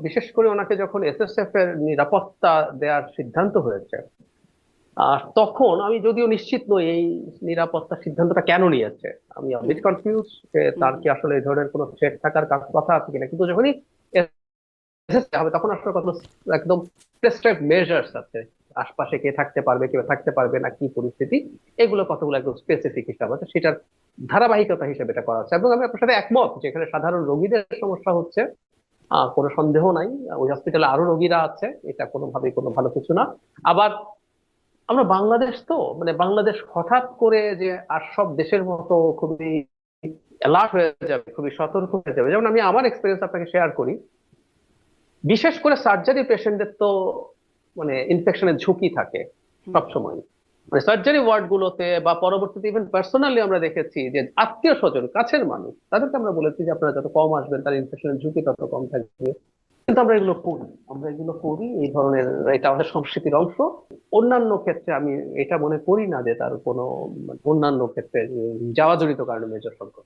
বিশেষ করে ওনাকে যখন এসএসএফ এর নিরাপত্তা দেওয়ার সিদ্ধান্ত হয়েছে, তখন আমি যদিও নিশ্চিত নই এই নিরাপত্তা সিদ্ধান্তটা কেন নিয়েছে, আমি হুম বিট কনফিউজ যে হুম তার কি আসলে এই ধরনের কোনো থ্রেট থাকার কথা আছে কিনা। কিন্তু যখনই এসেছে হবে তখন আসলে কত একদম প্রেসক্রাইব মেজার্স আছে, আশপাশে কে থাকতে পারবে কেউ থাকতে পারবে না, কি পরিস্থিতি, এগুলো কতগুলো একদম স্পেসিফিক হিসাব আছে, সেটার ধারাবাহিকতা হিসেবে এটা করা হচ্ছে। এবং আমি আপনার সাথে একমত যে এখানে সাধারণ রোগীদের সমস্যা হচ্ছে, কোনো সন্দেহ নাই। ওই হসপিটালে আরো রোগীরা আছে, এটা কোনোভাবেই কোনো ভালো কিছু না। আবার আমরা বাংলাদেশ তো, মানে বাংলাদেশ হঠাৎ করে যে আর সব দেশের মতো খুবই অ্যালার্ট হয়ে যাবে, খুবই সতর্ক হয়ে যাবে, যেমন আমি আমার এক্সপিরিয়েন্স আপনাকে শেয়ার করি। বিশেষ করে সার্জারি পেশেন্টদের তো মানে ইনফেকশনের ঝুঁকি থাকে হুম সবসময়। মানে সার্জারি ওয়ার্ড গুলোতে বা পরবর্তীতে ইভেন পার্সোনালি আমরা দেখেছি যে আত্মীয় স্বজন কাছের মানুষ তাদেরকে আমরা বলেছি যে আপনারা যত কম আসবেন তার ইনফেকশনের ঝুঁকি তত কম থাকবে। কিন্তু আমরা এগুলো করি, আমরা এগুলো করি, এই ধরনের, এটা আমাদের সংস্কৃতির অংশ। অন্যান্য ক্ষেত্রে আমি এটা মনে করি না যে তার কোনো অন্যান্য ক্ষেত্রে যাওয়া জড়িত কারণে মেজর সংকট।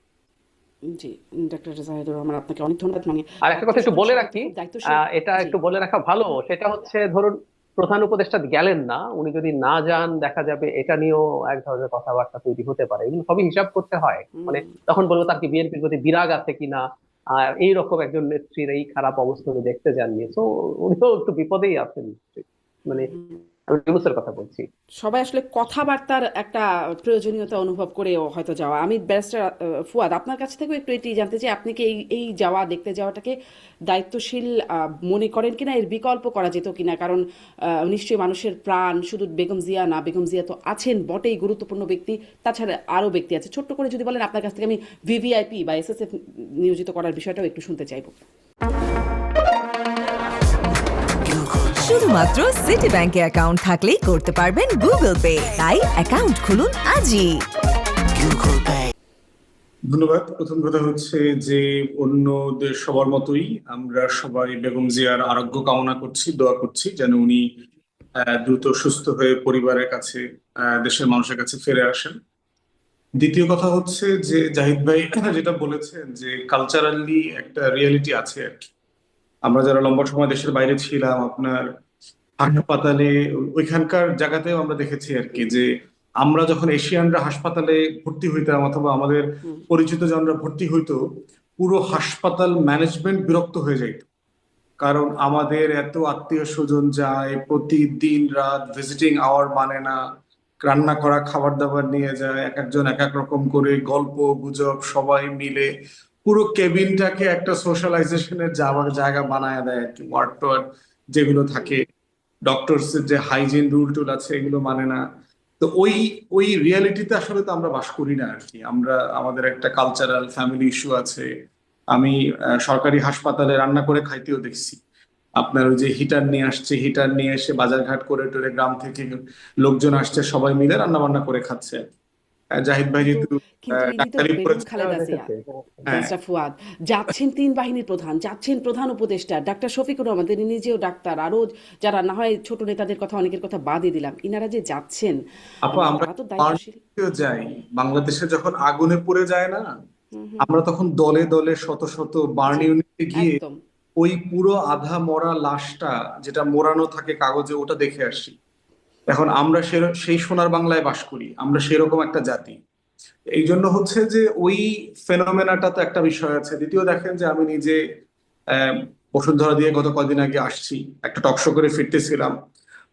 জি, ডাক্তার জাহিদুর রহমান, আপনাকে অনেক ধন্যবাদ। মানে আর একটা কথা একটু প্রশাসন বলে সবাই তো রাখি, খুব দায়িত্বশীল। এটা জি। একটু বলে রাখা ভালো, সেটা হচ্ছে ধরুন প্রধান উপদেষ্টা গেলেন না, উনি যদি না যান দেখা যাবে এটা নিয়েও এক ধরনের কথাবার্তা তৈরি হতে পারে, এগুলো সবই হিসাব করতে হয়। মানে হুম তখন বলবো তার কি বিএনপির প্রতি বিরাগ আছে কিনা, আর এইরকম একজন নেত্রীর এই খারাপ অবস্থা উনি দেখতে যাননি, তো উনিও একটু বিপদেই আছেন নিশ্চয়ই। মানে হুম। আমি ইউনূসের কথা বলছি। সবাই আসলে কথাবার্তার একটা প্রয়োজনীয়তা অনুভব করেও হয়তো যাওয়া। আমি ব্যারিস্টার ফুয়াদ, আপনার কাছ থেকেও একটু এটি জানতে চাই, আপনি কি এই এই যাওয়া, দেখতে যাওয়াটাকে দায়িত্বশীল মনে করেন কিনা, এর বিকল্প করা যেত কিনা? কারণ নিশ্চয়ই মানুষের প্রাণ শুধু বেগম জিয়া না, বেগম জিয়া তো আছেন বটেই গুরুত্বপূর্ণ ব্যক্তি, তাছাড়া আরও ব্যক্তি আছে। ছোট্ট করে যদি বলেন, আপনার কাছ থেকে আমি ভিভিআইপি বা এসএসএফ নিয়োজিত করার বিষয়টাও একটু শুনতে চাইবো। শুধুমাত্র সিটি ব্যাংকে অ্যাকাউন্ট থাকলেই করতে পারবেন গুগল পে, তাই অ্যাকাউন্ট খুলুন আজই। ধন্যবাদ। প্রথম কথা হচ্ছে যে অন্যদের সবার মতোই আমরা সবাই বেগম জিয়ার আরোগ্য কামনা করছি, দোয়া করছি যেন উনি দ্রুত সুস্থ হয়ে পরিবারের কাছে, দেশের মানুষের কাছে ফিরে আসেন। দ্বিতীয় কথা হচ্ছে যে জাহিদ ভাই যেটা বলেছেন যে কালচারালি একটা রিয়েলিটি আছে আর কি। আমরা যারা লম্বা সময় দেশের বাইরে ছিলাম, আপনার হাসপাতালে ওইখানকার জায়গাতেও আমরা দেখেছি আর কি, যে আমরা যখন এশিয়ানরা হাসপাতালে ভর্তি হইতাম অথবা আমাদের হুম পরিচিত জনরা ভর্তি হইতো, পুরো হাসপাতাল ম্যানেজমেন্ট বিরক্ত হয়ে যাইত। কারণ আমাদের এত আত্মীয় স্বজন যায়, প্রতিদিন রাত ভিজিটিং আওয়ার মানে না, রান্না করা খাবার দাবার নিয়ে যায়, এক একজন এক এক রকম করে গল্প গুজব সবাই মিলে পুরো কেবিনটাকে একটা সোশ্যালাইজেশনের যাওয়ার জায়গা বানায় দেয় আর কি। ওয়ার্ড টোয়ার্ড যেগুলো থাকে, ডক্টরস এর যে হাইজিন রুল টুল আছে এগুলো মানে না। তো ওই ওই রিয়ালিটিতে আসলে তো আমরা বাস করি না আর কি। আমরা, আমাদের একটা কালচারাল ফ্যামিলি ইস্যু আছে। আমি সরকারি হাসপাতালে রান্না করে খাইতেও দেখছি। আপনার ওই যে হিটার নিয়ে আসছে, হিটার নিয়ে এসে বাজারঘাট করে টোরে গ্রাম থেকে লোকজন আসছে, সবাই মিলে রান্না বান্না করে খাচ্ছে। জাহিদ ভাই কিন্তু যেহেতু কিন্তু ইনি তো ডাক্তারি বেগম পড়েছে। হ্যাঁ, খালেদা জিয়া, দেখেছি। হ্যাঁ, ব্যারিস্টার ফুয়াদ, যাচ্ছেন তিন বাহিনীর প্রধান, যাচ্ছেন প্রধান উপদেষ্টা ডাক্তার শফিকুর রহমান, তিনি নিজেও ডাক্তার, আরো যারা না হয় ছোট নেতাদের কথা, অনেকের কথা বাদই দিলাম, ইনারা যে যাচ্ছেন, আপা আমরা তারা তো দায়িত্বশীল। বাংলাদেশেও যাই, বাংলাদেশে যখন আগুনে পড়ে যায় না, হুম হুম আমরা তখন দলে দলে শত শত বার্ন জি, ইউনিটে গিয়ে একদম। ওই পুরো আধা মরা লাশটা যেটা মোড়ানো থাকে কাগজে ওটা দেখে আসি। এখন আমরা সেই সোনার বাংলায় বাস করি, আমরা সেরকম একটা জাতি। এই জন্য হচ্ছে যে ওই ফেনোমেনাটা তো একটা বিষয় আছে। দ্বিতীয় দেখেন যে আমি নিজে আহ বসুন্ধরা দিয়ে গত কদিন আগে আসছি, একটা টকশো করে ফিরতেছিলাম,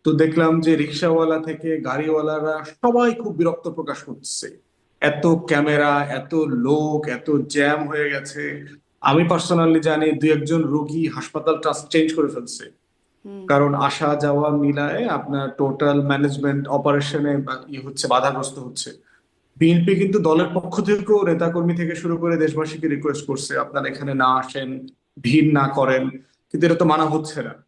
তো দেখলাম যে রিক্সাওয়ালা থেকে গাড়িওয়ালারা সবাই খুব বিরক্ত প্রকাশ করছে। এত ক্যামেরা, এত লোক, এত জ্যাম হয়ে গেছে। আমি পার্সোনালি জানি দুই একজন রোগী হাসপাতাল ট্রাস্ট চেঞ্জ করে ফেলছে, হুম কারণ আসা যাওয়া মিলায় আপনার টোটাল ম্যানেজমেন্ট অপারেশনে হচ্ছে, বাধাগ্রস্ত হচ্ছে। বিএনপি কিন্তু দলের পক্ষ থেকেও নেতাকর্মী থেকে শুরু করে দেশবাসীকে রিকোয়েস্ট করছে আপনারা এখানে না আসেন, ভিড় না করেন, কিন্তু এটা তো মানা হচ্ছে না।